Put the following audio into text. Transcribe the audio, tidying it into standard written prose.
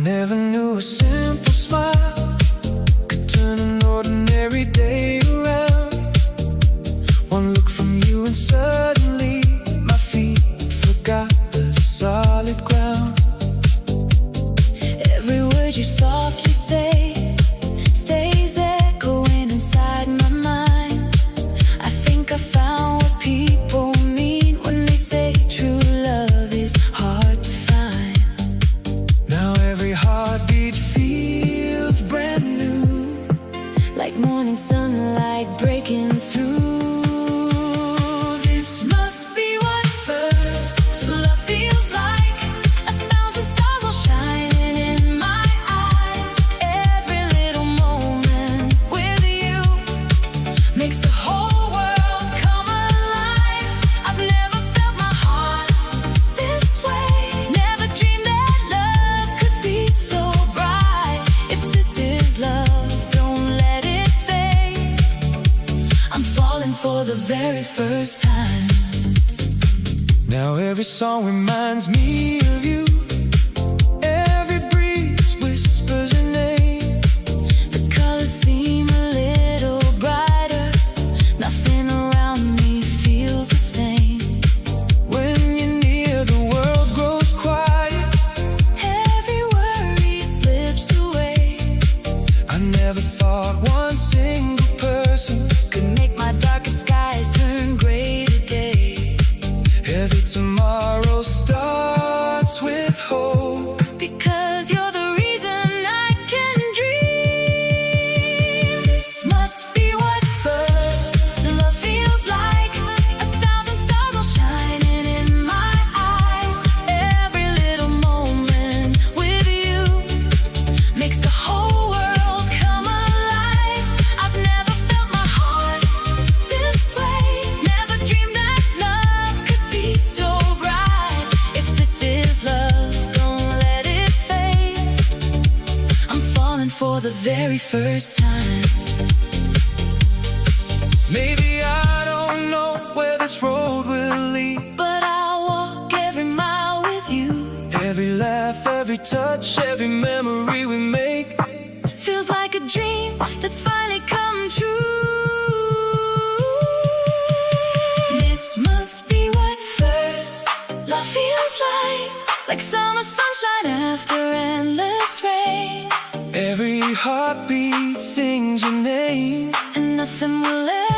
Never knew a simple smile could turn an ordinary day around. One look from you and suddenly my feet forgot the solid ground. Every word you softly say stays echoing inside my mind. I think I found what people mean when they say true love is hard to find. Now every heartbeat feels brand new, like morning sunlight breaking through. This must be what first love feels like. 1,000 stars all shining in my eyes. Every little moment with you makes the whole world come alive. I've never felt my heart this way. Never dreamed that love could be so bright. If this is love, don't let it fade. I'm falling for the very first time. Now every song reminds me of you. Every breeze whispers your name. The colors seem a little brighter. Nothing around me feels the same. When you're near, the world grows quiet. Every worry slips away. I never thought one single person could make my darkest skies turn gray today. Every tomorrow starts with hope, because you're the reason I can dream. This must be what first love feels like. 1,000 stars all shining in my eyes. Every little moment with you makes the whole world come alive. I've never felt my heart this way. Never dreamed that love could be so bright. If this is love, don't let it fade. I'm falling for the very first time. Maybe I don't know where this road will lead, but I'll walk every mile with you. Every laugh, every touch, every memory we make feels like a dream that's finally come true. This must be what first love feels like summer sunshine after endless rain. Every heartbeat sings your name, and nothing will ever